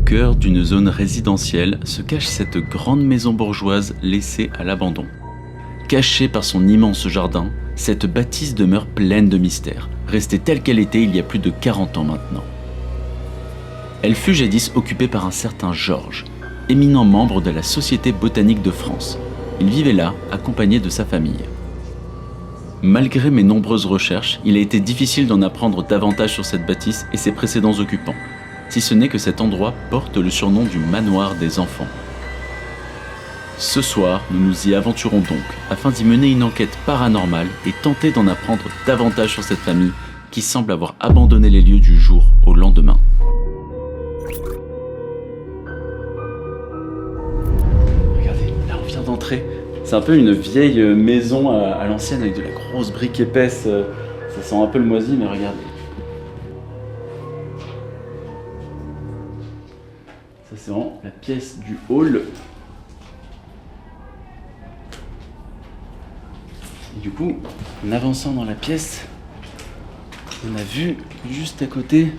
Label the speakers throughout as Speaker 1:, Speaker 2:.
Speaker 1: cœur d'une zone résidentielle se cache cette grande maison bourgeoise laissée à l'abandon. Cachée par son immense jardin, cette bâtisse demeure pleine de mystères, restée telle qu'elle était il y a plus de 40 ans maintenant. Elle fut jadis occupée par un certain Georges, éminent membre de la Société botanique de France. Il vivait là, accompagné de sa famille. Malgré mes nombreuses recherches, il a été difficile d'en apprendre davantage sur cette bâtisse et ses précédents occupants, si ce n'est que cet endroit porte le surnom du manoir des enfants. Ce soir, nous nous y aventurons donc, afin d'y mener une enquête paranormale et tenter d'en apprendre davantage sur cette famille qui semble avoir abandonné les lieux du jour au lendemain. Regardez, là on vient d'entrer. C'est un peu une vieille maison à l'ancienne avec de la grosse brique épaisse. Ça sent un peu le moisi, mais regardez. Ça c'est vraiment la pièce du hall. Et du coup, en avançant dans la pièce, on a vu juste à côté,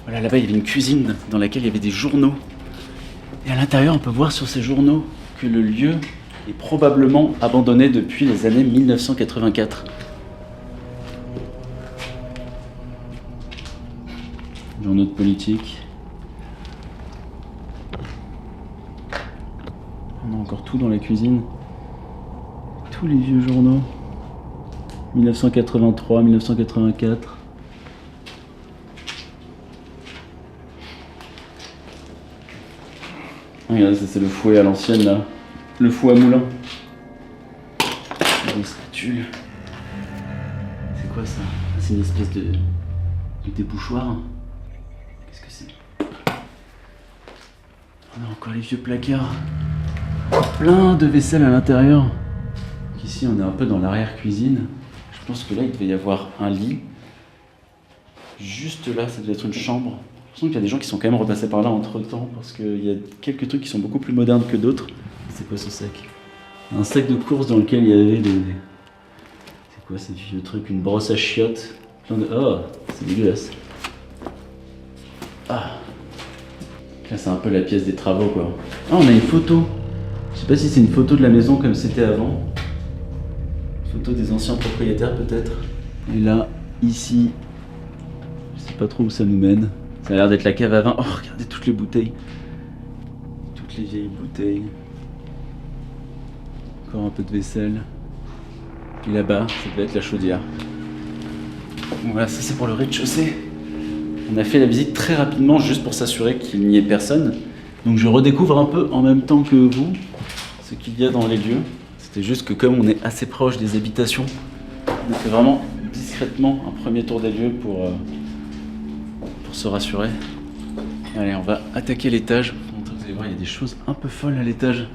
Speaker 1: voilà, là-bas il y avait une cuisine dans laquelle il y avait des journaux. Et à l'intérieur, on peut voir sur ces journaux que le lieu est probablement abandonné depuis les années 1984. Journaux de politique. On a encore tout dans la cuisine. Tous les vieux journaux. 1983, 1984. Regardez, ça c'est le fouet à l'ancienne là. Le fouet à moulin. Une statue. C'est quoi ça? C'est une espèce de débouchoir. Qu'est-ce que c'est? On a encore les vieux placards. Plein de vaisselle à l'intérieur. Ici on est un peu dans l'arrière-cuisine. Je pense que là il devait y avoir un lit. Juste là ça devait être une chambre. J'ai l'impression qu'il y a des gens qui sont quand même repassés par là entre temps parce qu'il y a quelques trucs qui sont beaucoup plus modernes que d'autres. C'est quoi ce sac? Un sac de course dans lequel il y avait des... C'est quoi ces vieux trucs? Une brosse à chiottes. Plein de... Oh, c'est dégueulasse. Ah. Là c'est un peu la pièce des travaux quoi. Ah, on a une photo. Je sais pas si c'est une photo de la maison comme c'était avant. Photo des anciens propriétaires peut-être. Et là, ici, je sais pas trop où ça nous mène. Ça a l'air d'être la cave à vin. Oh, regardez toutes les bouteilles. Toutes les vieilles bouteilles. Encore un peu de vaisselle. Et là-bas, ça devait être la chaudière. Bon, voilà, ça c'est pour le rez-de-chaussée. On a fait la visite très rapidement juste pour s'assurer qu'il n'y ait personne. Donc je redécouvre un peu en même temps que vous ce qu'il y a dans les lieux. C'était juste que comme on est assez proche des habitations, on a fait vraiment discrètement un premier tour des lieux pour se rassurer. Allez, on va attaquer l'étage. Vous allez voir, il y a des choses un peu folles à l'étage.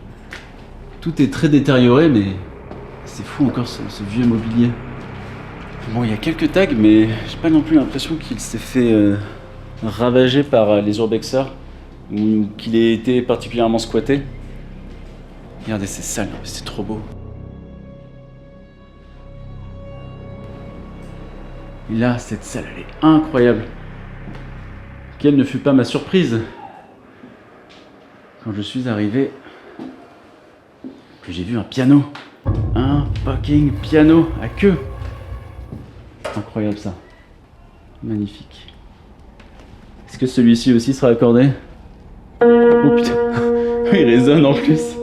Speaker 1: Tout est très détérioré, mais c'est fou encore ce vieux mobilier. Bon, il y a quelques tags, mais j'ai pas non plus l'impression qu'il s'est fait ravager par les urbexeurs ou qu'il ait été particulièrement squatté. Regardez, c'est sale, c'est trop beau. Et là, cette salle, elle est incroyable. Quelle ne fut pas ma surprise quand je suis arrivé, que j'ai vu un piano. Un fucking piano à queue. Incroyable ça. Magnifique. Est-ce que celui-ci aussi sera accordé? Oh putain. Il résonne en plus.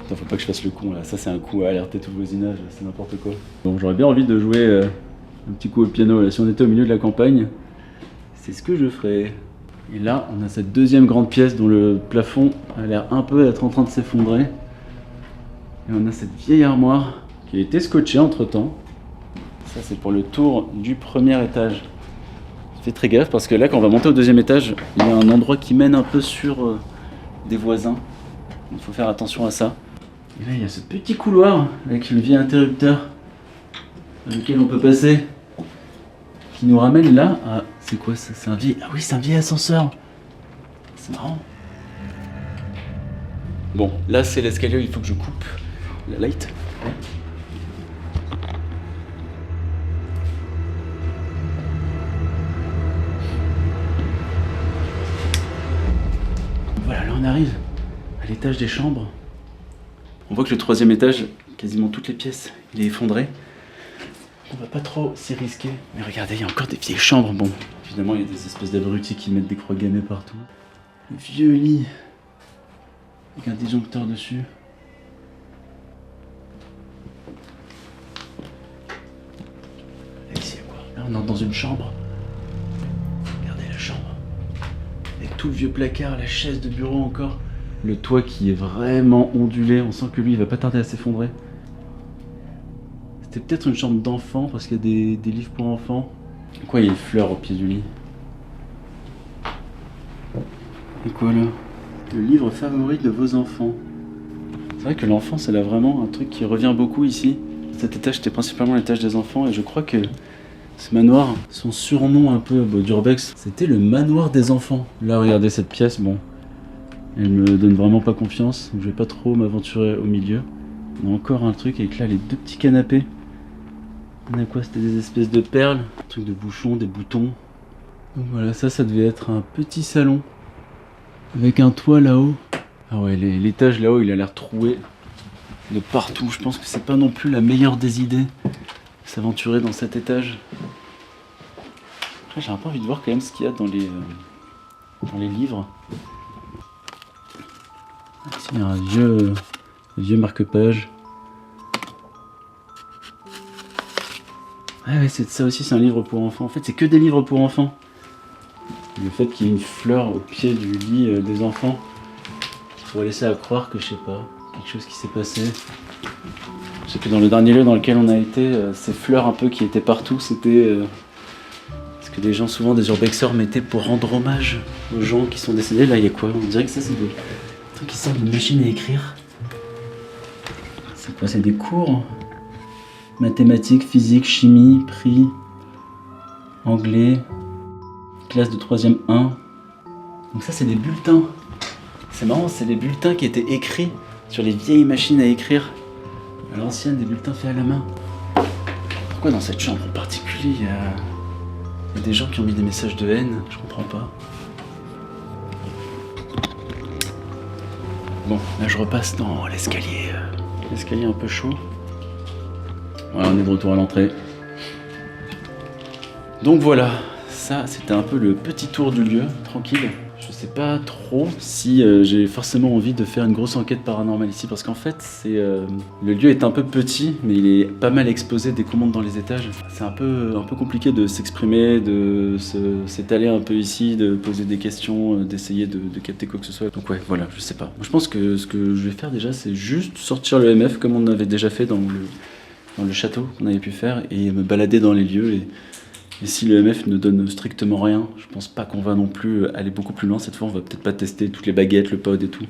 Speaker 1: Attends, faut pas que je fasse le con là. Ça c'est un coup à alerter tout le voisinage. C'est n'importe quoi. Bon, j'aurais bien envie de jouer un petit coup au piano là. Si on était au milieu de la campagne, c'est ce que je ferais. Et là, on a cette deuxième grande pièce dont le plafond a l'air un peu être en train de s'effondrer. Et on a cette vieille armoire qui a été scotchée entre temps. Ça c'est pour le tour du premier étage. Faites très gaffe parce que là quand on va monter au deuxième étage, il y a un endroit qui mène un peu sur des voisins. Il faut faire attention à ça. Et là il y a ce petit couloir avec le vieil interrupteur dans lequel on peut passer. Qui nous ramène là à... C'est quoi ça? C'est un vieil... Ah oui, c'est un vieil ascenseur. C'est marrant. Bon, là c'est l'escalier, il faut que je coupe la light. Ouais. voilà, là on arrive à l'étage des chambres. On voit que le 3e étage, quasiment toutes les pièces, il est effondré. On va pas trop s'y risquer. Mais regardez, il y a encore des vieilles chambres. Bon, évidemment, il y a des espèces d'abrutis qui mettent des croix gammées partout. Le vieux lit avec un disjoncteur dessus. Là, ici, quoi? Là, on entre dans une chambre. Regardez la chambre. Avec tout le vieux placard, la chaise de bureau encore. Le toit qui est vraiment ondulé. On sent que lui, il va pas tarder à s'effondrer. C'était peut-être une chambre d'enfant parce qu'il y a des livres pour enfants. Quoi, il y a une fleur au pied du lit. Et quoi là? Le livre favori de vos enfants. C'est vrai que l'enfance, elle a vraiment un truc qui revient beaucoup ici. Cet étage, c'était principalement l'étage des enfants et je crois que ce manoir, son surnom un peu d'urbex, c'était le manoir des enfants. Là, regardez cette pièce, bon, elle me donne vraiment pas confiance, donc je vais pas trop m'aventurer au milieu. On a encore un truc avec là les 2 petits canapés. On a quoi? C'était des espèces de perles, un truc de bouchons, des boutons. Donc voilà, ça devait être un petit salon avec un toit là-haut. Ah ouais, l'étage là-haut, il a l'air troué de partout. Je pense que c'est pas non plus la meilleure des idées s'aventurer dans cet étage. Après, j'ai un peu envie de voir quand même ce qu'il y a dans les livres. Ici, il y a un vieux marque-page. Ah ouais, c'est ça aussi, c'est un livre pour enfants. En fait, c'est que des livres pour enfants. Le fait qu'il y ait une fleur au pied du lit des enfants pourrait laisser à croire que, je sais pas, quelque chose qui s'est passé. Je sais que dans le dernier lieu dans lequel on a été, ces fleurs un peu qui étaient partout, c'était ce que des gens, souvent des urbexeurs, mettaient pour rendre hommage aux gens qui sont décédés. Là, il y a quoi? On dirait que ça, c'est des trucs qui sortent d'une machine à écrire. C'est quoi? C'est des cours? Mathématiques, physique, chimie, prix, anglais, classe de 3e 1. Donc ça, c'est des bulletins. C'est marrant, c'est les bulletins qui étaient écrits sur les vieilles machines à écrire. À l'ancienne, des bulletins faits à la main. Pourquoi dans cette chambre en particulier, il y a des gens qui ont mis des messages de haine? Je comprends pas. Bon, là je repasse dans l'escalier. L'escalier un peu chaud. Voilà, on est de retour à l'entrée. Donc voilà, ça c'était un peu le petit tour du lieu, tranquille. Je sais pas trop si j'ai forcément envie de faire une grosse enquête paranormale ici parce qu'en fait le lieu est un peu petit mais il est pas mal exposé dès qu'on monte dans les étages. C'est un peu compliqué de s'exprimer, de s'étaler un peu ici, de poser des questions, d'essayer de capter quoi que ce soit. Donc ouais, voilà, je sais pas. Moi, je pense que ce que je vais faire déjà c'est juste sortir le MF comme on avait déjà fait dans le château qu'on avait pu faire et me balader dans les lieux et si le MF ne donne strictement rien, je pense pas qu'on va non plus aller beaucoup plus loin. Cette fois, on va peut-être pas tester toutes les baguettes, le pod et tout.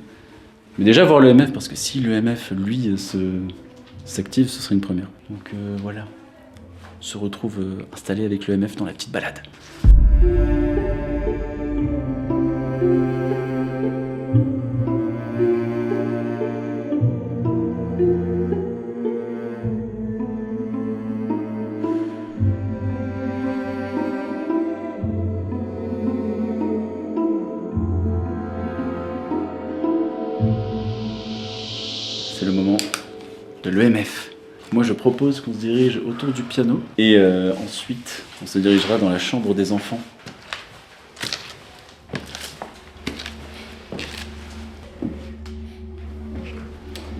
Speaker 1: Mais déjà voir le MF, parce que si le MF, lui, s'active, ce serait une première. Donc voilà, on se retrouve installé avec le MF dans la petite balade. C'est le moment de l'EMF. Moi je propose qu'on se dirige autour du piano et ensuite on se dirigera dans la chambre des enfants.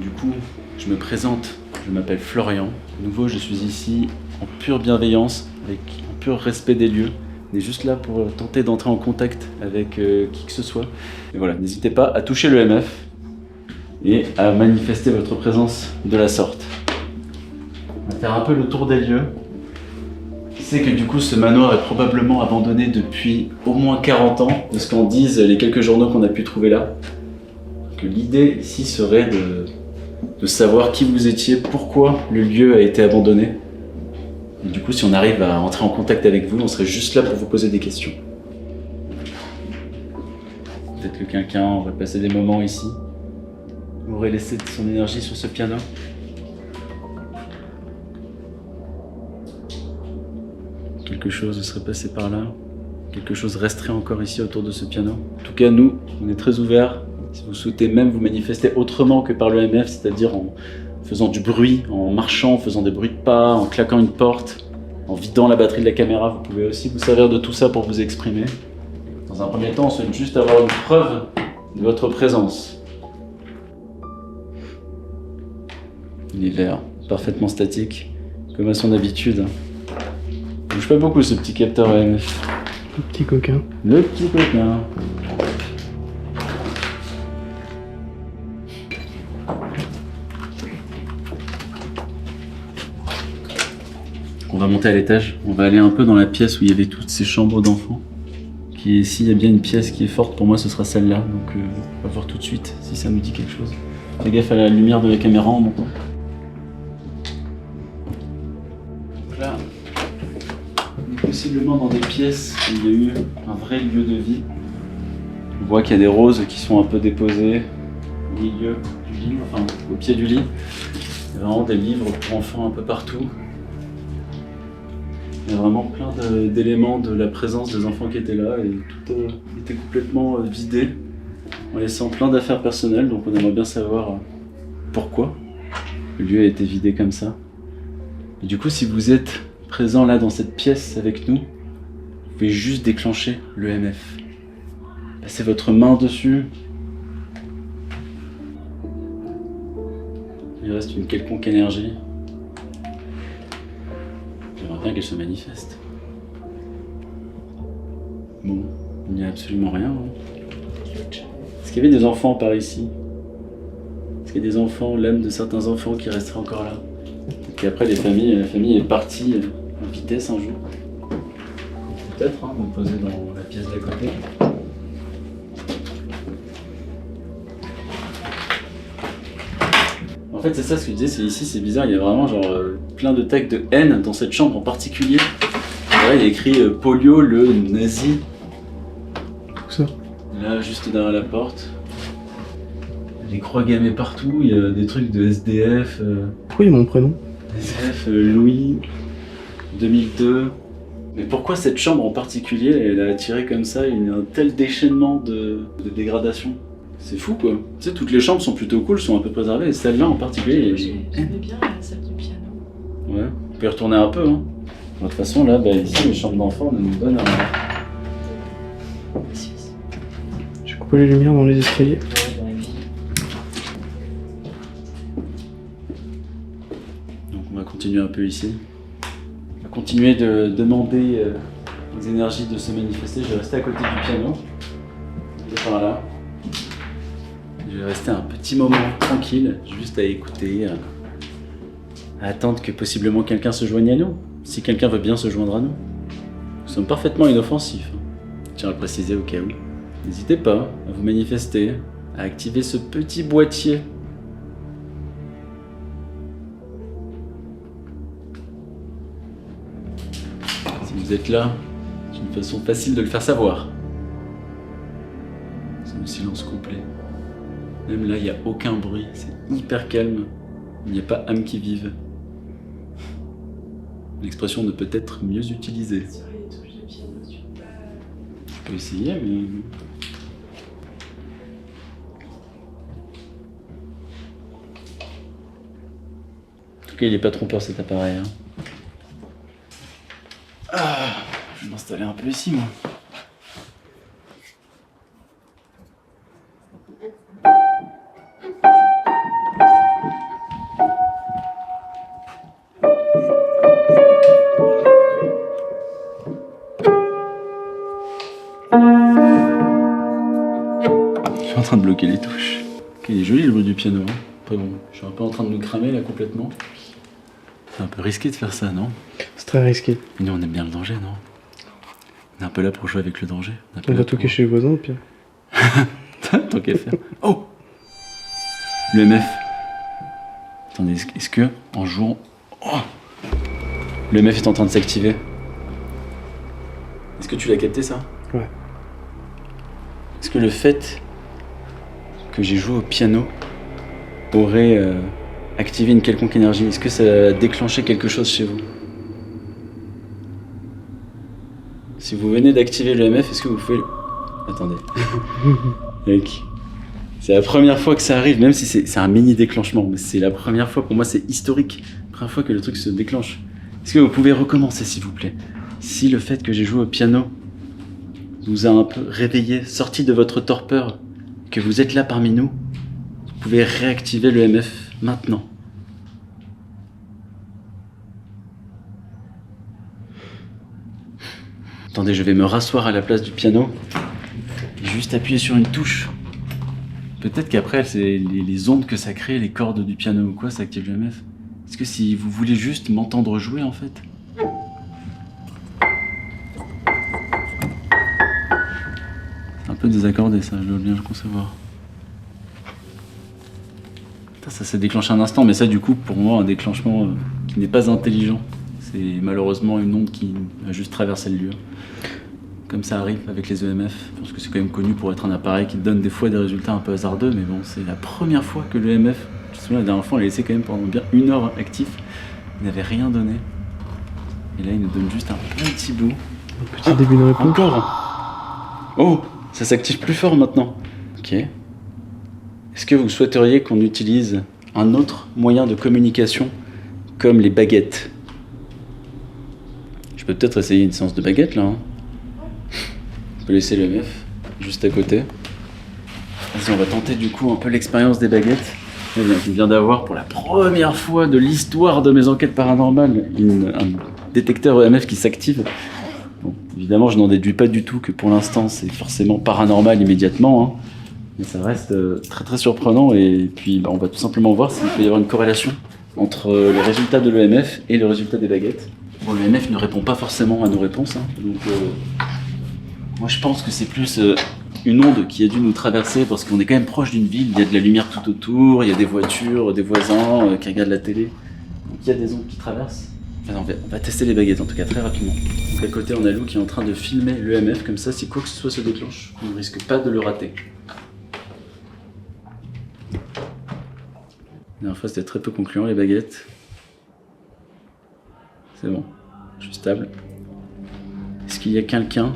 Speaker 1: Du coup, je me présente, je m'appelle Florian. De nouveau, je suis ici en pure bienveillance, avec un pur respect des lieux. On est juste là pour tenter d'entrer en contact avec qui que ce soit. Et voilà, n'hésitez pas à toucher le MF et à manifester votre présence de la sorte. On va faire un peu le tour des lieux. Je sais que du coup ce manoir est probablement abandonné depuis au moins 40 ans, de ce qu'en disent les quelques journaux qu'on a pu trouver là. Que l'idée ici serait de savoir qui vous étiez, pourquoi le lieu a été abandonné. Et du coup si on arrive à entrer en contact avec vous, on serait juste là pour vous poser des questions. Peut-être que quelqu'un aurait passé des moments ici, aurait laissé son énergie sur ce piano. Quelque chose serait passé par là, quelque chose resterait encore ici autour de ce piano. En tout cas, nous, on est très ouverts. Si vous souhaitez même vous manifester autrement que par l'EMF, c'est-à-dire en faisant du bruit, en marchant, en faisant des bruits de pas, en claquant une porte, en vidant la batterie de la caméra, vous pouvez aussi vous servir de tout ça pour vous exprimer. Dans un premier temps, on souhaite juste avoir une preuve de votre présence. Il est vert, parfaitement statique, comme à son habitude. Il bouge pas beaucoup ce petit capteur EMF.
Speaker 2: Le petit coquin.
Speaker 1: Le petit coquin. On va monter à l'étage, on va aller un peu dans la pièce où il y avait toutes ces chambres d'enfants. S'il y a bien une pièce qui est forte, pour moi ce sera celle-là, donc on va voir tout de suite si ça nous dit quelque chose. Fais gaffe à la lumière de la caméra en montant. Donc là, on est possiblement dans des pièces où il y a eu un vrai lieu de vie. On voit qu'il y a des roses qui sont un peu déposées au milieu du lit, enfin au pied du lit. Il y a vraiment des livres pour enfants un peu partout. Il y a vraiment plein d'éléments de la présence des enfants qui étaient là et tout était complètement vidé en laissant plein d'affaires personnelles, donc on aimerait bien savoir pourquoi le lieu a été vidé comme ça. Et du coup, si vous êtes présent là dans cette pièce avec nous, vous pouvez juste déclencher l'EMF. Passez votre main dessus. Il reste une quelconque énergie. J'aimerais bien qu'elle se manifeste. Bon, il n'y a absolument rien. Est-ce qu'il y avait des enfants par ici? Est-ce qu'il y a des enfants, l'âme de certains enfants qui resteraient encore là? Et puis après, la famille est partie en vitesse un jour. Peut-être, hein, me poser dans la pièce d'à côté. En fait, c'est ça ce que je disais, c'est ici, c'est bizarre, il y a vraiment genre plein de tags de haine dans cette chambre en particulier. Là, il y a écrit polio le nazi.
Speaker 2: Où ça?
Speaker 1: Là, juste derrière la porte. Des croix gammées partout, il y a des trucs de SDF.
Speaker 2: Pourquoi il y a mon prénom?
Speaker 1: SDF Louis 2002. Mais pourquoi cette chambre en particulier, elle a attiré comme ça un tel déchaînement de dégradation? C'est fou quoi. Tu sais, toutes les chambres sont plutôt cool, sont un peu préservées, et celle-là en particulier.
Speaker 3: J'aimais bien la salle du piano.
Speaker 1: Ouais, on peut y retourner un peu. Hein. De toute façon, là, ici, les chambres d'enfants nous donnent un.
Speaker 2: J'ai coupé les lumières dans les escaliers.
Speaker 1: Donc, on va continuer un peu ici. On va continuer de demander aux énergies de se manifester. Je vais rester à côté du piano. Et par là. Je vais rester un petit moment tranquille, juste à écouter, à attendre que possiblement quelqu'un se joigne à nous. Si quelqu'un veut bien se joindre à nous. Nous sommes parfaitement inoffensifs. Je tiens à le préciser au cas où. N'hésitez pas à vous manifester, à activer ce petit boîtier. Si vous êtes là, c'est une façon facile de le faire savoir. C'est le silence complet. Même là, il n'y a aucun bruit, c'est hyper calme. Il n'y a pas âme qui vive. L'expression ne peut être mieux utilisée. Je peux essayer, mais... En tout cas, il n'est pas trompeur cet appareil. Hein. Ah, je vais m'installer un peu ici, moi. Je suis en train de bloquer les touches. Ok, il est joli le bruit du piano. Hein. Après bon, je suis un peu en train de nous cramer là complètement. C'est un peu risqué de faire ça, non?
Speaker 2: C'est très risqué.
Speaker 1: Nous on aime bien le danger, non? On est un peu là pour jouer avec le danger.
Speaker 2: On va toquer chez les voisins au pire.
Speaker 1: Tant qu'à faire. Oh! Le MF. Attendez, est-ce que en jouant... Oh! Le MF est en train de s'activer. Est-ce que tu l'as capté ça?
Speaker 2: Ouais.
Speaker 1: Est-ce que le fait que j'ai joué au piano aurait activé une quelconque énergie? Est-ce que ça a déclenché quelque chose chez vous? Si vous venez d'activer l'EMF, est-ce que vous pouvez... Attendez. Mec, c'est la première fois que ça arrive, même si c'est un mini déclenchement, mais c'est la première fois, pour moi c'est historique, la première fois que le truc se déclenche. Est-ce que vous pouvez recommencer s'il vous plaît? Si le fait que j'ai joué au piano vous a un peu réveillé, sorti de votre torpeur, que vous êtes là parmi nous, vous pouvez réactiver l'EMF maintenant. Attendez, je vais me rasseoir à la place du piano et juste appuyer sur une touche. Peut-être qu'après, c'est les ondes que ça crée, les cordes du piano ou quoi, ça active l'EMF. Est-ce que si vous voulez juste m'entendre jouer en fait? C'est un peu désaccordé ça, je dois bien le concevoir. Putain, ça s'est déclenché un instant, mais ça du coup, pour moi, un déclenchement qui n'est pas intelligent. C'est malheureusement une onde qui a juste traversé le lieu. Comme ça arrive avec les EMF. Je pense que c'est quand même connu pour être un appareil qui donne des fois des résultats un peu hasardeux, mais bon, c'est la première fois que l'EMF, je me souviens la dernière fois, on l'a laissé quand même pendant bien 1 heure actif. Il n'avait rien donné. Et là, il nous donne juste un petit bout.
Speaker 2: Un petit début de réponse.
Speaker 1: Encore. Oh, ça s'active plus fort maintenant. Ok. Est-ce que vous souhaiteriez qu'on utilise un autre moyen de communication comme les baguettes? Je peux peut-être essayer une séance de baguettes là. Hein. On peut laisser le MEF juste à côté. Vas-y, on va tenter du coup un peu l'expérience des baguettes. Je viens d'avoir pour la première fois de l'histoire de mes enquêtes paranormales un détecteur EMF qui s'active. Bon, évidemment, je n'en déduis pas du tout que pour l'instant c'est forcément paranormal immédiatement. Hein. Mais ça reste très très surprenant et puis on va tout simplement voir s'il peut y avoir une corrélation entre le résultat de l'EMF et le résultat des baguettes. Bon, l'EMF ne répond pas forcément à nos réponses, hein, donc moi je pense que c'est plus une onde qui a dû nous traverser parce qu'on est quand même proche d'une ville, il y a de la lumière tout autour, il y a des voitures, des voisins qui regardent la télé, donc il y a des ondes qui traversent. Enfin, on va tester les baguettes en tout cas très rapidement. Donc à côté on a Lou qui est en train de filmer l'EMF, comme ça si quoi que ce soit se déclenche, on ne risque pas de le rater. La dernière fois c'était très peu concluant les baguettes. C'est bon, je suis stable. Est-ce qu'il y a quelqu'un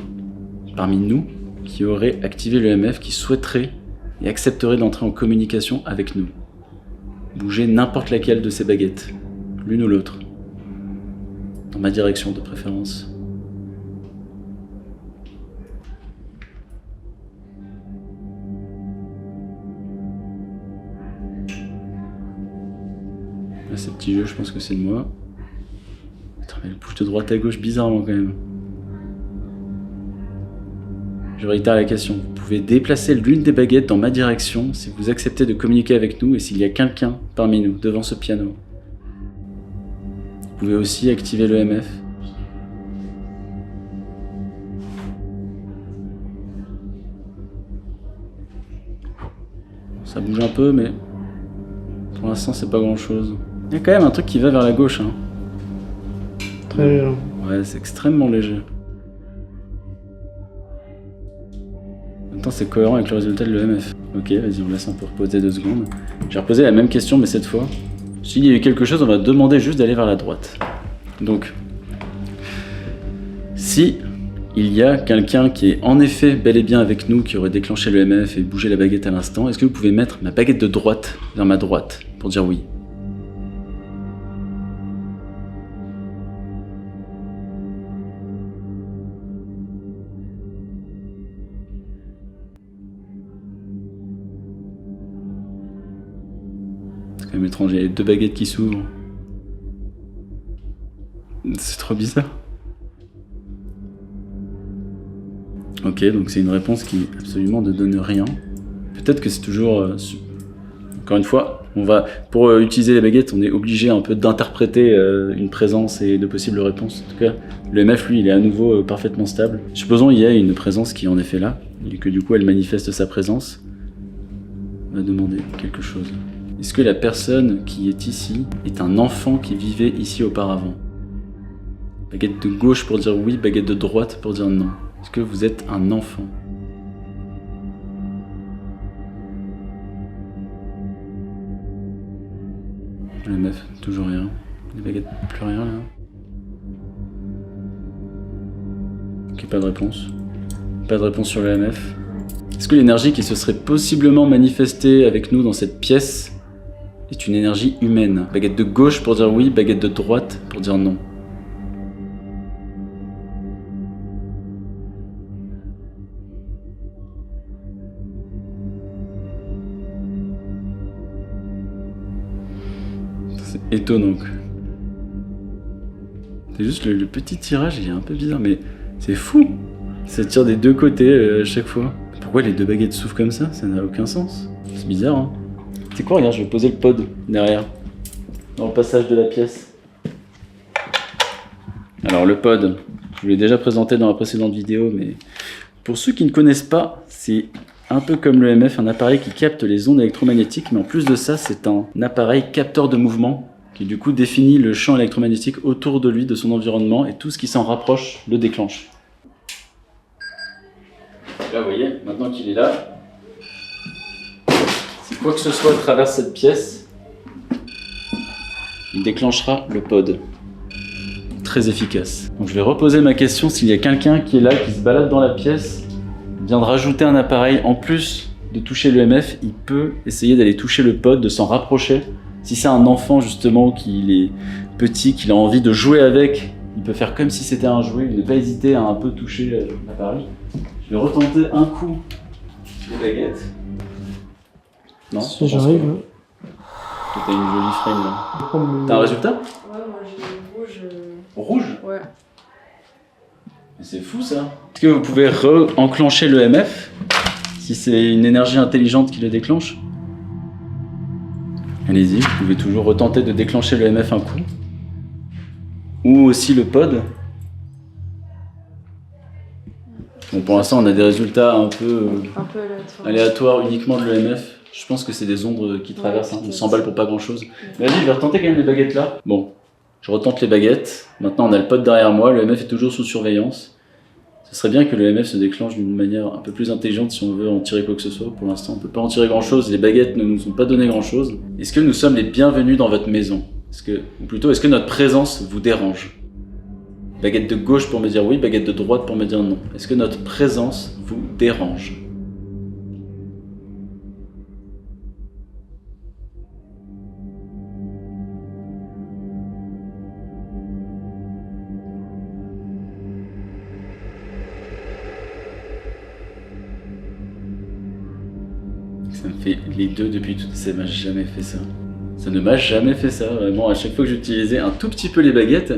Speaker 1: parmi nous qui aurait activé l'EMF, qui souhaiterait et accepterait d'entrer en communication avec nous? Bouger n'importe laquelle de ces baguettes, l'une ou l'autre. Dans ma direction de préférence. Là, ces petits jeux, je pense que c'est de moi. Attends, mais elle bouge de droite à gauche bizarrement quand même. Je réitère la question. Vous pouvez déplacer l'une des baguettes dans ma direction si vous acceptez de communiquer avec nous et s'il y a quelqu'un parmi nous devant ce piano. Vous pouvez aussi activer l'EMF. Ça bouge un peu, mais pour l'instant, c'est pas grand chose. Il y a quand même un truc qui va vers la gauche. Hein.
Speaker 2: Très léger.
Speaker 1: Ouais, c'est extrêmement léger. En même temps, c'est cohérent avec le résultat de l'EMF. Ok, vas-y, on laisse un peu reposer 2 secondes. J'ai reposé la même question, mais cette fois, s'il y a eu quelque chose, on va demander juste d'aller vers la droite. Donc, si il y a quelqu'un qui est en effet bel et bien avec nous, qui aurait déclenché l'EMF et bougé la baguette à l'instant, est-ce que vous pouvez mettre ma baguette de droite vers ma droite pour dire oui? C'est quand même étrange, il y a 2 baguettes qui s'ouvrent. C'est trop bizarre. Ok, donc c'est une réponse qui absolument ne donne rien. Peut-être que c'est toujours... Encore une fois, pour utiliser les baguettes, on est obligé un peu d'interpréter une présence et de possibles réponses. En tout cas, le MF, lui, il est à nouveau parfaitement stable. Supposons qu'il y a une présence qui est en effet là, et que du coup elle manifeste sa présence. On va demander quelque chose. Est-ce que la personne qui est ici est un enfant qui vivait ici auparavant? Baguette de gauche pour dire oui, baguette de droite pour dire non. Est-ce que vous êtes un enfant? Le meuf, toujours rien. Les baguettes, plus rien là. Ok, Pas de réponse. Pas de réponse sur le MF. Est-ce que l'énergie qui se serait possiblement manifestée avec nous dans cette pièce est une énergie humaine? Baguette de gauche pour dire oui, baguette de droite pour dire non. C'est étonnant. C'est juste le petit tirage, il est un peu bizarre, mais c'est fou. Ça tire des deux côtés à chaque fois. Pourquoi les deux baguettes s'ouvrent comme ça? Ça n'a aucun sens. C'est bizarre, hein. C'est quoi, regarde, je vais poser le pod derrière, dans le passage de la pièce. Alors le pod, je vous l'ai déjà présenté dans la précédente vidéo, mais pour ceux qui ne connaissent pas, c'est un peu comme le MF, un appareil qui capte les ondes électromagnétiques, mais en plus de ça, c'est un appareil capteur de mouvement qui du coup définit le champ électromagnétique autour de lui, de son environnement, et tout ce qui s'en rapproche le déclenche. Là, vous voyez, maintenant qu'il est là, si quoi que ce soit traverse cette pièce, il déclenchera le pod. Très efficace. Donc je vais reposer ma question, s'il y a quelqu'un qui est là, qui se balade dans la pièce, vient de rajouter un appareil, en plus de toucher le MF, il peut essayer d'aller toucher le pod, de s'en rapprocher. Si c'est un enfant justement, qu'il est petit, qu'il a envie de jouer avec, il peut faire comme si c'était un jouet, ne pas hésiter à un peu toucher l'appareil. Je vais retenter un coup les baguettes. Non,
Speaker 2: Si j'arrive.
Speaker 1: Toi, t'as une jolie frame là. T'as un résultat?
Speaker 3: Ouais, moi j'ai rouge.
Speaker 1: Rouge?
Speaker 3: Ouais.
Speaker 1: Mais c'est fou ça. Est-ce que vous pouvez re-enclencher le MF si c'est une énergie intelligente qui le déclenche? Allez-y, vous pouvez toujours retenter de déclencher le MF un coup. Ou aussi le pod. Bon, pour l'instant, on a des résultats un peu aléatoires uniquement de l'EMF. Je pense que c'est des ondes qui traversent, on s'emballe pour pas grand chose. Mais vas-y, je vais retenter quand même les baguettes là. Bon, je retente les baguettes. Maintenant, on a le pod derrière moi. Le MF est toujours sous surveillance. Ce serait bien que le MF se déclenche d'une manière un peu plus intelligente si on veut en tirer quoi que ce soit. Pour l'instant, on peut pas en tirer grand chose. Les baguettes ne nous ont pas donné grand chose. Est-ce que nous sommes les bienvenus dans votre maison? Ou plutôt, est-ce que notre présence vous dérange? Baguette de gauche pour me dire oui, baguette de droite pour me dire non. Est-ce que notre présence vous dérange? Ça me fait les deux depuis tout. Ça m'a jamais fait ça. Ça ne m'a jamais fait ça, vraiment. À chaque fois que j'utilisais un tout petit peu les baguettes,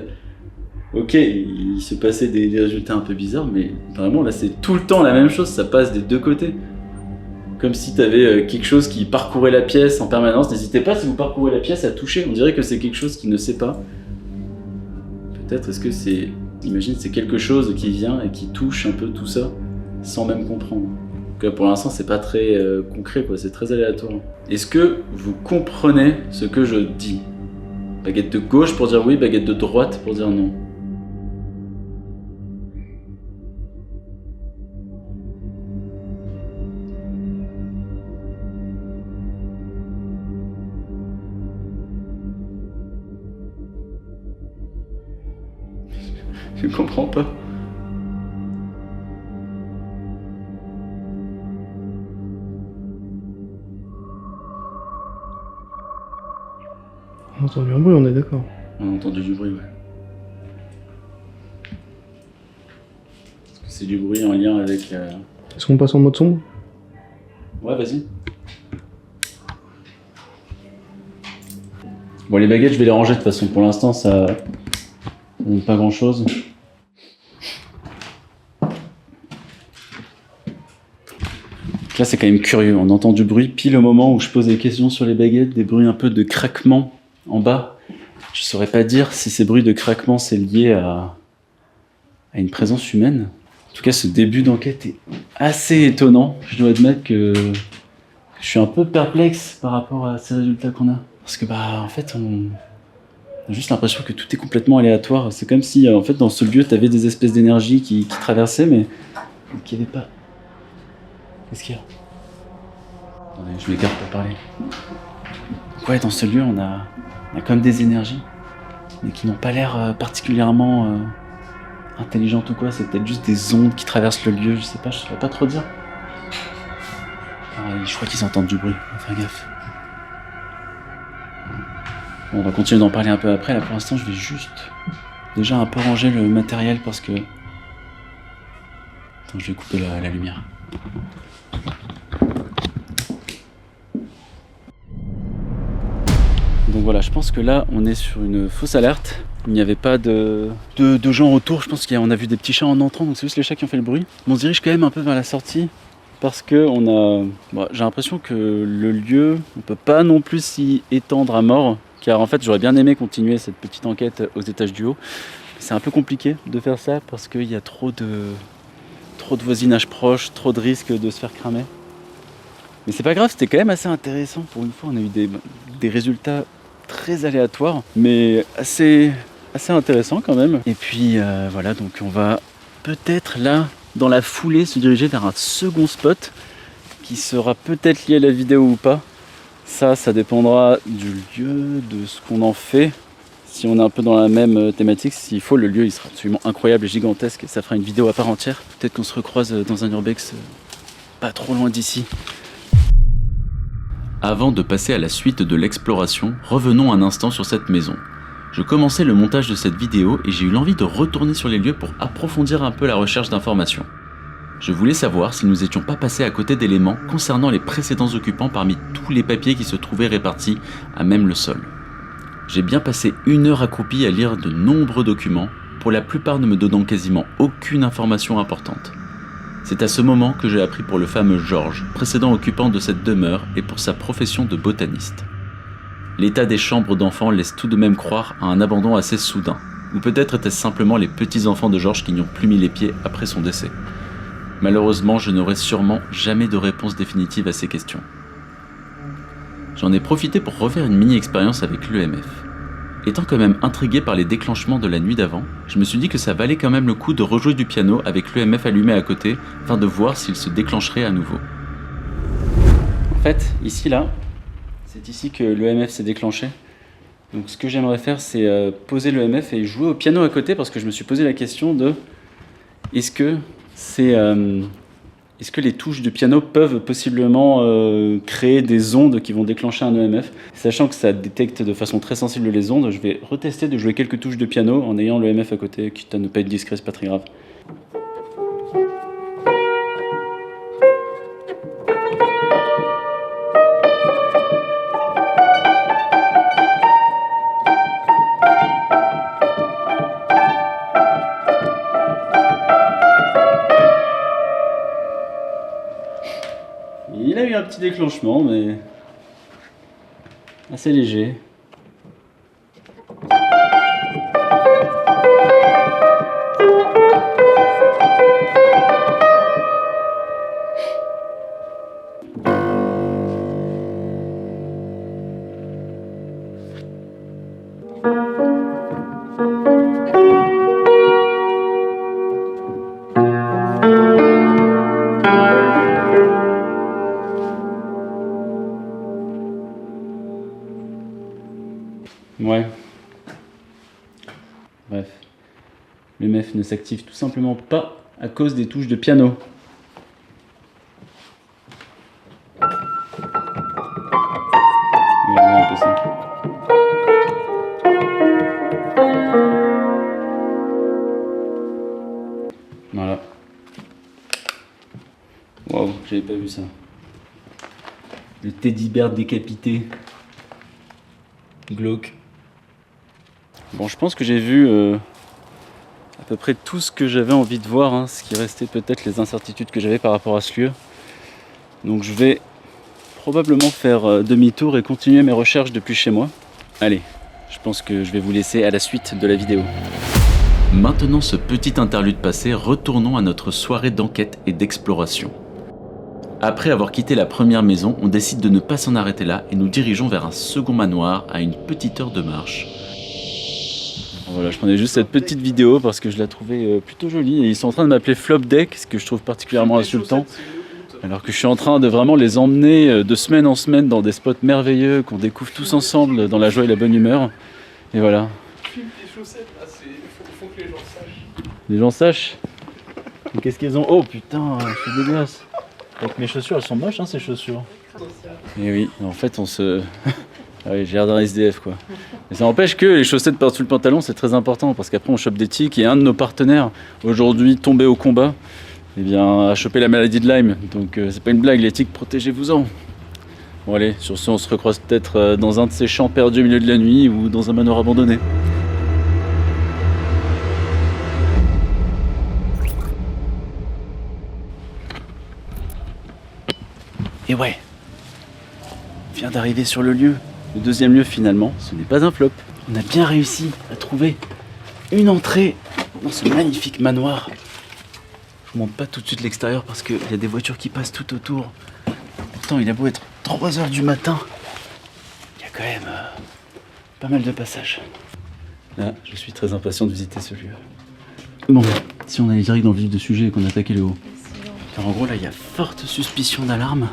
Speaker 1: ok, il se passait des résultats un peu bizarres, mais vraiment là c'est tout le temps la même chose, ça passe des deux côtés. Comme si tu avais quelque chose qui parcourait la pièce en permanence. N'hésitez pas, si vous parcourez la pièce, à toucher. On dirait que c'est quelque chose qui ne sait pas. Peut-être est-ce que c'est... Imagine, c'est quelque chose qui vient et qui touche un peu tout ça, sans même comprendre. Donc là, pour l'instant, c'est pas très concret, quoi. C'est très aléatoire. Est-ce que vous comprenez ce que je dis? Baguette de gauche pour dire oui, baguette de droite pour dire non. Je comprends pas.
Speaker 2: On a entendu un bruit, on est d'accord.
Speaker 1: On a entendu du bruit, ouais. Est-ce que c'est du bruit en lien avec...
Speaker 2: Est-ce qu'on passe en mode sombre?
Speaker 1: Ouais, vas-y. Bon, les baguettes, je vais les ranger de toute façon. Pour l'instant, ça donne pas grand-chose. Là, c'est quand même curieux. On entend du bruit pile au moment où je pose des questions sur les baguettes, des bruits un peu de craquement en bas. Je saurais pas dire si ces bruits de craquement, c'est lié à une présence humaine. En tout cas, ce début d'enquête est assez étonnant. Je dois admettre que je suis un peu perplexe par rapport à ces résultats qu'on a. Parce que, en fait, on a juste l'impression que tout est complètement aléatoire. C'est comme si, en fait, dans ce lieu, tu avais des espèces d'énergie qui traversaient, mais qu'il n'y avait pas... Qu'est-ce qu'il y a? Attendez, je m'écarte pour parler. Donc ouais, dans ce lieu, on a comme des énergies, mais qui n'ont pas l'air particulièrement intelligente ou quoi, c'est peut-être juste des ondes qui traversent le lieu, je sais pas, je saurais pas trop dire. Ah, je crois qu'ils entendent du bruit, on va faire gaffe. Bon, on va continuer d'en parler un peu après, là pour l'instant je vais juste déjà un peu ranger le matériel parce que... Attends, je vais couper la lumière. Donc voilà, je pense que là on est sur une fausse alerte. Il n'y avait pas de gens autour, je pense qu'on a vu des petits chats en entrant, donc c'est juste les chats qui ont fait le bruit. On se dirige quand même un peu vers la sortie parce que on a... Bon, j'ai l'impression que le lieu, on peut pas non plus s'y étendre à mort, car en fait j'aurais bien aimé continuer cette petite enquête aux étages du haut. C'est un peu compliqué de faire ça parce qu'il y a trop de voisinage proche, trop de risques de se faire cramer. Mais c'est pas grave, c'était quand même assez intéressant. Pour une fois, on a eu des résultats très aléatoires, mais assez intéressants quand même. Et puis voilà, donc on va peut-être là, dans la foulée, se diriger vers un second spot qui sera peut-être lié à la vidéo ou pas. Ça dépendra du lieu, de ce qu'on en fait. Si on est un peu dans la même thématique, s'il faut, le lieu il sera absolument incroyable et gigantesque et ça fera une vidéo à part entière. Peut-être qu'on se recroise dans un urbex pas trop loin d'ici.
Speaker 4: Avant de passer à la suite de l'exploration, revenons un instant sur cette maison. Je commençais le montage de cette vidéo et j'ai eu l'envie de retourner sur les lieux pour approfondir un peu la recherche d'informations. Je voulais savoir si nous étions pas passés à côté d'éléments concernant les précédents occupants parmi tous les papiers qui se trouvaient répartis à même le sol. J'ai bien passé 1 heure accroupi à lire de nombreux documents, pour la plupart ne me donnant quasiment aucune information importante. C'est à ce moment que j'ai appris pour le fameux Georges, précédent occupant de cette demeure et pour sa profession de botaniste. L'état des chambres d'enfants laisse tout de même croire à un abandon assez soudain, ou peut-être étaient-ce simplement les petits-enfants de Georges qui n'y ont plus mis les pieds après son décès. Malheureusement, je n'aurai sûrement jamais de réponse définitive à ces questions. J'en ai profité pour refaire une mini-expérience avec l'EMF. Étant quand même intrigué par les déclenchements de la nuit d'avant, je me suis dit que ça valait quand même le coup de rejouer du piano avec l'EMF allumé à côté, afin de voir s'il se déclencherait à nouveau.
Speaker 1: En fait, ici là, c'est ici que l'EMF s'est déclenché. Donc ce que j'aimerais faire, c'est poser l'EMF et jouer au piano à côté, parce que je me suis posé la question de est-ce que les touches du piano peuvent possiblement créer des ondes qui vont déclencher un EMF. Sachant que ça détecte de façon très sensible les ondes, je vais retester de jouer quelques touches de piano en ayant l'EMF à côté, quitte à ne pas être discret, c'est pas très grave. Il a eu un petit déclenchement, mais assez léger. Ouais. Bref. Le MEF ne s'active tout simplement pas à cause des touches de piano. Regardez un peu ça. Voilà. Waouh, j'avais pas vu ça. Le teddy bear décapité. Glauque. Bon, je pense que j'ai vu à peu près tout ce que j'avais envie de voir, hein, ce qui restait peut-être les incertitudes que j'avais par rapport à ce lieu. Donc je vais probablement faire demi-tour et continuer mes recherches depuis chez moi. Allez, je pense que je vais vous laisser à la suite de la vidéo.
Speaker 4: Maintenant ce petit interlude passé, retournons à notre soirée d'enquête et d'exploration. Après avoir quitté la première maison, on décide de ne pas s'en arrêter là et nous dirigeons vers un second manoir à une petite heure de marche.
Speaker 1: Voilà, je prenais juste cette petite vidéo parce que je la trouvais plutôt jolie et ils sont en train de m'appeler Flop Deck, ce que je trouve particulièrement insultant. Alors que je suis en train de vraiment les emmener de semaine en semaine dans des spots merveilleux qu'on découvre tous ensemble dans la joie et la bonne humeur. Et voilà.
Speaker 2: Les chaussettes, là, faut que les gens sachent.
Speaker 1: Les gens sachent. Mais qu'est-ce qu'ils ont? Oh putain, je suis dégueulasse. Avec mes chaussures, elles sont moches hein, ces chaussures. Et oui, en fait on se... Ah oui, j'ai l'air d'un SDF quoi. Mais ça n'empêche que les chaussettes par-dessus le pantalon c'est très important parce qu'après on chope des tiques et un de nos partenaires aujourd'hui tombé au combat eh bien, a chopé la maladie de Lyme. Donc c'est pas une blague, les tiques, protégez-vous-en. Bon allez, sur ce on se recroise peut-être dans un de ces champs perdus au milieu de la nuit ou dans un manoir abandonné. Et ouais, on vient d'arriver sur le lieu. Le deuxième lieu finalement, ce n'est pas un flop. On a bien réussi à trouver une entrée dans ce magnifique manoir. Je vous montre pas tout de suite l'extérieur parce qu'il y a des voitures qui passent tout autour. Pourtant il a beau être 3h du matin, il y a quand même pas mal de passages. Là, je suis très impatient de visiter ce lieu. Bon, si on allait direct dans le vif du sujet et qu'on attaquait le haut. Alors en gros là il y a forte suspicion d'alarme.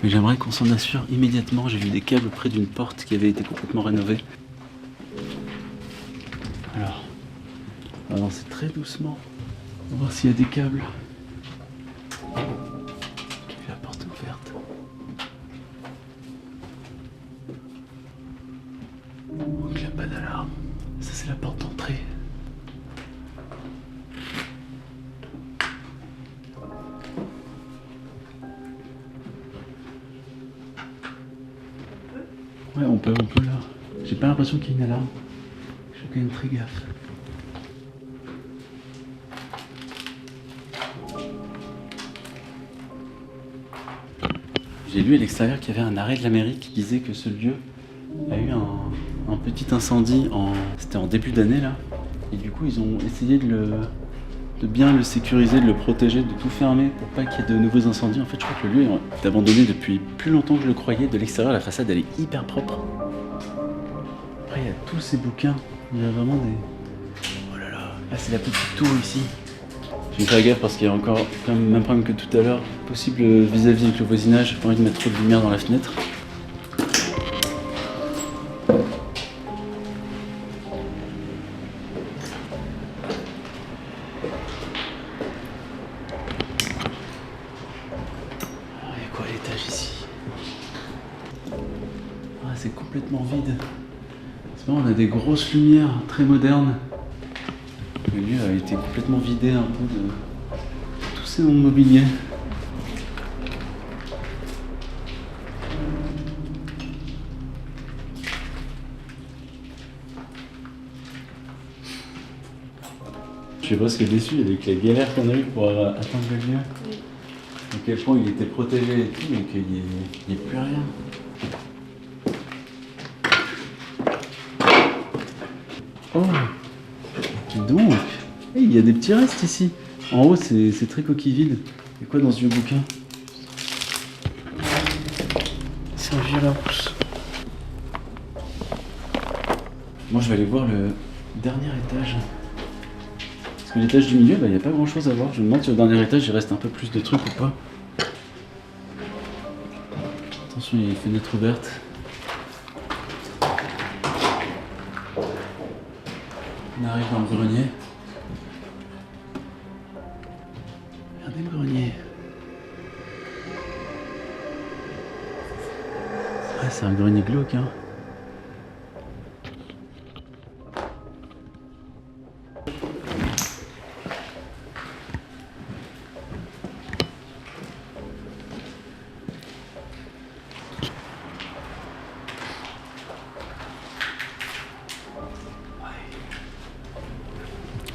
Speaker 1: Mais j'aimerais qu'on s'en assure immédiatement. J'ai vu des câbles près d'une porte qui avait été complètement rénovée. Alors, on va avancer très doucement. On va voir s'il y a des câbles. Ok, la porte est ouverte. Donc il n'y a pas d'alarme. Ça c'est la porte d'entrée. Ouais, on peut là. J'ai pas l'impression qu'il y ait une alarme. Je fais quand même très gaffe. J'ai lu à l'extérieur qu'il y avait un arrêt de la mairie qui disait que ce lieu a eu un petit incendie c'était en début d'année là. Et du coup ils ont essayé de bien le sécuriser, de le protéger, de tout fermer pour pas qu'il y ait de nouveaux incendies. En fait je crois que le lieu est abandonné depuis plus longtemps que je le croyais. De l'extérieur la façade elle est hyper propre. Après il y a tous ces bouquins, il y a vraiment des... Oh là là, là c'est la petite tour ici. Je vais faire gaffe parce qu'il y a encore le même problème que tout à l'heure. Possible vis-à-vis avec le voisinage, j'ai pas envie de mettre trop de lumière dans la fenêtre. Alors, il y a quoi à l'étage ici? Ah, c'est complètement vide. C'est marrant, on a des grosses lumières très modernes. Le lieu a été complètement vidé un peu de tous ces mobiliers. Je suis presque déçu avec la galère qu'on a eue pour atteindre le lieu. À quel point il était protégé et tout, mais qu'il n'y ait plus rien. Oh, dis donc. Hey, il y a des petits restes ici. En haut, c'est très coquille vide. Il y a quoi dans ce vieux bouquin? C'est un vieux Larousse. Moi, je vais aller voir le dernier étage. Parce que l'étage du milieu, il n'y a pas grand chose à voir. Je me demande si au dernier étage, il reste un peu plus de trucs ou pas. Attention, il y a les fenêtres ouvertes. On arrive dans le grenier. Regardez le grenier. Ah, c'est un grenier glauque, hein.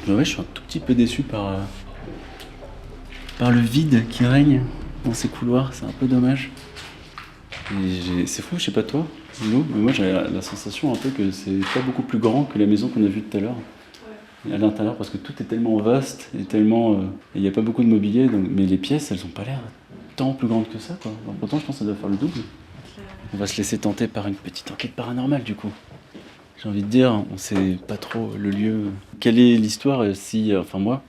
Speaker 1: Ouais, je suis un tout petit peu déçu par le vide qui règne dans ces couloirs, c'est un peu dommage. C'est fou, je sais pas toi, Lou, mais moi j'ai la sensation un peu que c'est pas beaucoup plus grand que la maison qu'on a vue tout à l'heure. Ouais. À l'intérieur, parce que tout est tellement vaste et tellement... il n'y a pas beaucoup de mobilier, donc, mais les pièces, elles ont pas l'air tant plus grandes que ça, quoi. Alors, pourtant, je pense que ça doit faire le double. On va se laisser tenter par une petite enquête paranormale, du coup. J'ai envie de dire, on sait pas trop le lieu. Quelle est l'histoire si, enfin moi,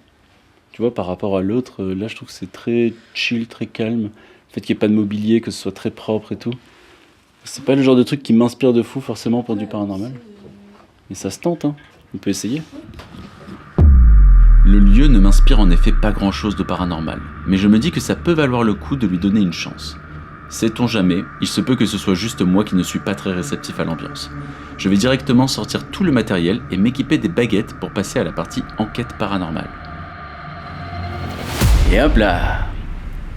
Speaker 1: tu vois, par rapport à l'autre, là je trouve que c'est très chill, très calme. Le fait qu'il n'y ait pas de mobilier, que ce soit très propre et tout. C'est pas le genre de truc qui m'inspire de fou forcément pour du paranormal. Mais ça se tente, hein. On peut essayer.
Speaker 4: Le lieu ne m'inspire en effet pas grand chose de paranormal, mais je me dis que ça peut valoir le coup de lui donner une chance. Sait-on jamais, il se peut que ce soit juste moi qui ne suis pas très réceptif à l'ambiance. Je vais directement sortir tout le matériel et m'équiper des baguettes pour passer à la partie enquête paranormale.
Speaker 1: Et hop là!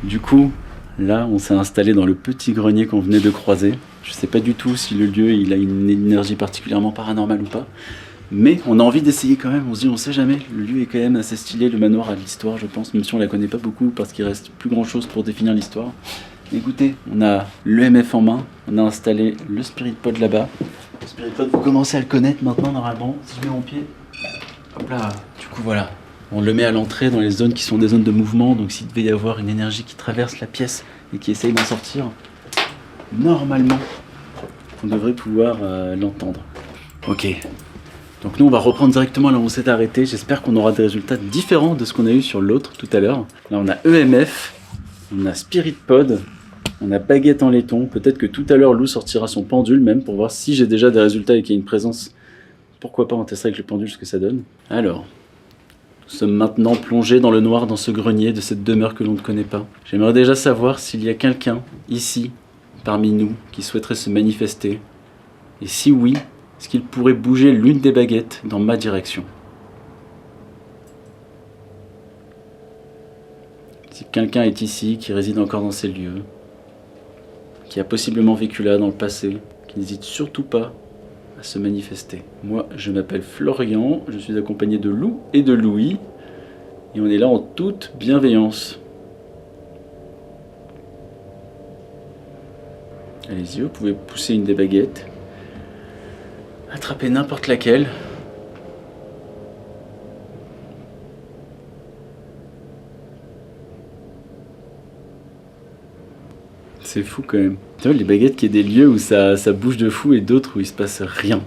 Speaker 1: Du coup, là, on s'est installé dans le petit grenier qu'on venait de croiser. Je sais pas du tout si le lieu il a une énergie particulièrement paranormale ou pas. Mais on a envie d'essayer quand même, on se dit on sait jamais, le lieu est quand même assez stylé, le manoir a de l'histoire je pense, même si on la connaît pas beaucoup parce qu'il reste plus grand chose pour définir l'histoire. Écoutez, on a l'EMF en main, on a installé le Spirit Pod là-bas. Le Spirit Pod, vous commencez à le connaître maintenant normalement, si je mets mon pied. Hop là, du coup voilà, on le met à l'entrée dans les zones qui sont des zones de mouvement, donc s'il devait y avoir une énergie qui traverse la pièce et qui essaye d'en sortir, normalement, on devrait pouvoir l'entendre. Ok. Donc nous on va reprendre directement là où on s'est arrêté, j'espère qu'on aura des résultats différents de ce qu'on a eu sur l'autre tout à l'heure. Là on a EMF, on a Spirit Pod, on a baguette en laiton, peut-être que tout à l'heure Lou sortira son pendule même pour voir si j'ai déjà des résultats et qu'il y a une présence. Pourquoi pas on testera avec le pendule ce que ça donne. Alors, nous sommes maintenant plongés dans le noir dans ce grenier de cette demeure que l'on ne connaît pas. J'aimerais déjà savoir s'il y a quelqu'un ici, parmi nous, qui souhaiterait se manifester. Et si oui, est-ce qu'il pourrait bouger l'une des baguettes dans ma direction? Si quelqu'un est ici, qui réside encore dans ces lieux, qui a possiblement vécu là dans le passé, qui n'hésite surtout pas à se manifester. Moi, je m'appelle Florian, je suis accompagné de Lou et de Louis, et on est là en toute bienveillance. Allez-y, vous pouvez pousser une des baguettes. Attrapez n'importe laquelle. C'est fou quand même. Tu vois les baguettes qui est des lieux où ça bouge de fou et d'autres où il se passe rien.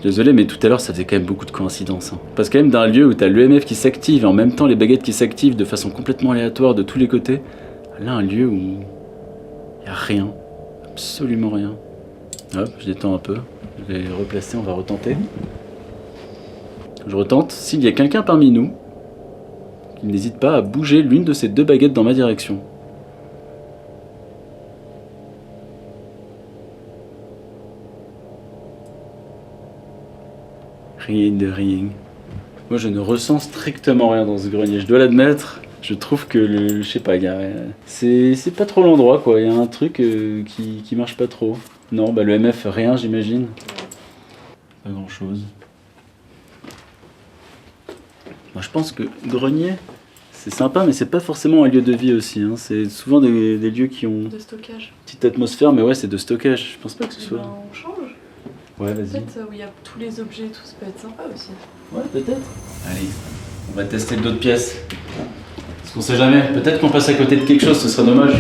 Speaker 1: Désolé mais tout à l'heure ça faisait quand même beaucoup de coïncidences. Parce que quand même d'un lieu où t'as l'EMF qui s'active et en même temps les baguettes qui s'activent de façon complètement aléatoire de tous les côtés. Là un lieu où il n'y a rien. Absolument rien. Hop, je détends un peu, je vais replacer, on va retenter. Je retente, s'il y a quelqu'un parmi nous, qui n'hésite pas à bouger l'une de ces deux baguettes dans ma direction. Rien de rien. Moi je ne ressens strictement rien dans ce grenier, je dois l'admettre. Je trouve que je sais pas, c'est pas trop l'endroit quoi, il y a un truc qui marche pas trop. Non, bah le MF, rien j'imagine. Pas grand chose. Moi je pense que grenier, c'est sympa mais c'est pas forcément un lieu de vie aussi. Hein. C'est souvent des lieux qui ont
Speaker 3: De stockage.
Speaker 1: petite atmosphère, mais ouais c'est de stockage. Je pense pas que ce
Speaker 3: Eh
Speaker 1: soit...
Speaker 3: ben, on change.
Speaker 1: Ouais vas-y.
Speaker 3: Peut-être où il y a tous les objets et tout, ça peut être sympa aussi.
Speaker 1: Ouais peut-être. Allez, on va tester d'autres pièces. Parce qu'on sait jamais, peut-être qu'on passe à côté de quelque chose, ce serait dommage.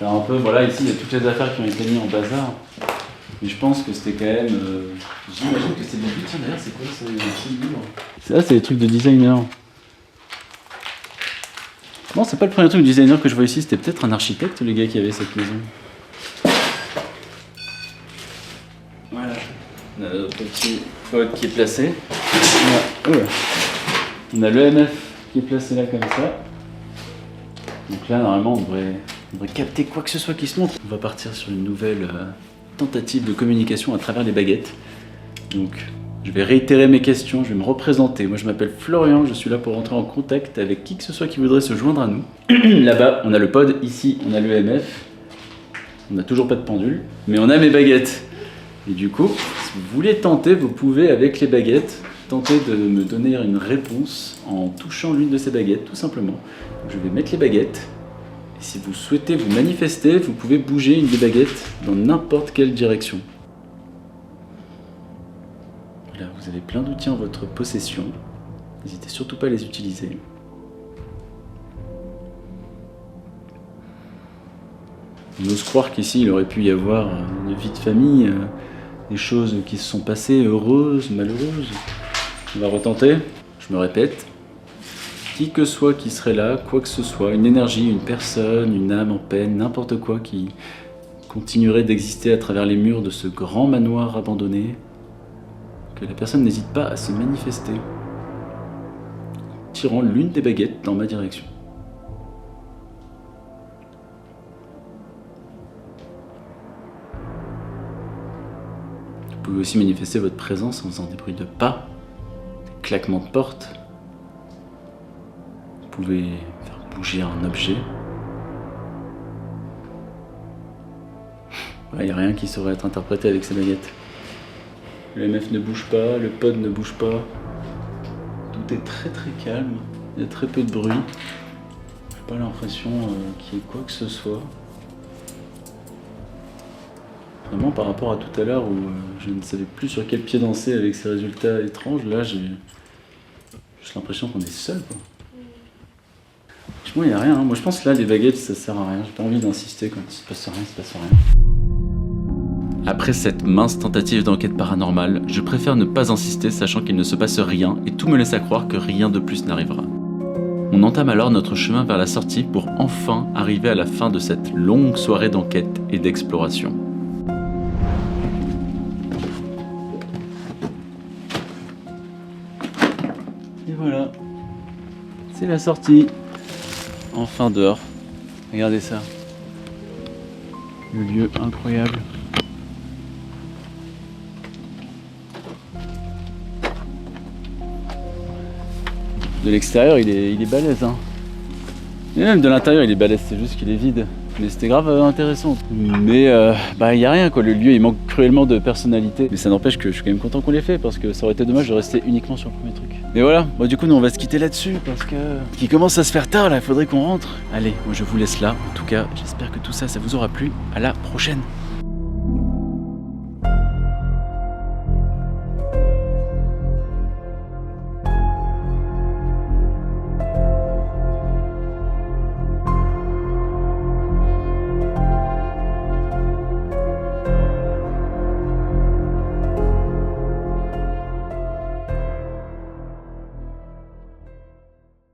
Speaker 1: Faire un peu, voilà, ici il y a toutes les affaires qui ont été mises en bazar. Mais je pense que c'était quand même. J'imagine que c'est des buts. Tiens d'ailleurs, c'est quoi ce livre? Ça, c'est des trucs de designer. Non, c'est pas le premier truc de designer que je vois ici, c'était peut-être un architecte, le gars qui avait cette maison. Voilà. On a notre petit pod qui est placé. On a l'EMF qui est placé là comme ça. Donc là, normalement, on devrait capter quoi que ce soit qui se montre. On va partir sur une nouvelle tentative de communication à travers les baguettes. Donc, je vais réitérer mes questions, je vais me représenter. Moi, je m'appelle Florian, je suis là pour rentrer en contact avec qui que ce soit qui voudrait se joindre à nous. Là-bas, on a le pod, ici, on a l'EMF. On n'a toujours pas de pendule, mais on a mes baguettes. Et du coup, si vous voulez tenter, vous pouvez, avec les baguettes, tenter de me donner une réponse en touchant l'une de ces baguettes, tout simplement. Donc, je vais mettre les baguettes. Et si vous souhaitez vous manifester, vous pouvez bouger une des baguettes dans n'importe quelle direction. Voilà, vous avez plein d'outils en votre possession. N'hésitez surtout pas à les utiliser. On ose croire qu'ici, il aurait pu y avoir une vie de famille, des choses qui se sont passées, heureuses, malheureuses. On va retenter, je me répète. Qui que soit qui serait là, quoi que ce soit, une énergie, une personne, une âme en peine, n'importe quoi qui continuerait d'exister à travers les murs de ce grand manoir abandonné, que la personne n'hésite pas à se manifester.
Speaker 4: tirant l'une des baguettes dans ma direction. Vous pouvez aussi manifester votre présence en faisant des bruits de pas, des claquements de porte. Vous pouvez faire bouger un objet. Il n'y a rien qui saurait être interprété avec ces baguettes. Le MF ne bouge pas, le pod ne bouge pas. Tout est très très calme, il y a très peu de bruit. J'ai pas l'impression qu'il y ait quoi que ce soit. Vraiment par rapport à tout à l'heure où je ne savais plus sur quel pied danser avec ces résultats étranges, là j'ai juste l'impression qu'on est seul quoi. Franchement il n'y a rien, hein. Moi je pense que là les baguettes ça sert à rien, j'ai pas envie d'insister quand il se passe rien, il se passe rien. Après cette mince tentative d'enquête paranormale, je préfère ne pas insister sachant qu'il ne se passe rien et tout me laisse à croire que rien de plus n'arrivera. On entame alors notre chemin vers la sortie pour enfin arriver à la fin de cette longue soirée d'enquête et d'exploration. Et voilà, c'est la sortie. Enfin dehors. Regardez ça. Le lieu incroyable. De l'extérieur, il est balèze. Hein. Et même de l'intérieur, il est balèze, c'est juste qu'il est vide. Mais c'était grave intéressant. Mais il n'y a rien quoi, le lieu il manque cruellement de personnalité. Mais ça n'empêche que je suis quand même content qu'on l'ait fait parce que ça aurait été dommage de rester uniquement sur le premier truc. Mais voilà, bon, du coup nous on va se quitter là-dessus parce que qu'il commence à se faire tard là, il faudrait qu'on rentre. Allez, moi je vous laisse là. En tout cas, j'espère que tout ça, ça vous aura plu. À la prochaine.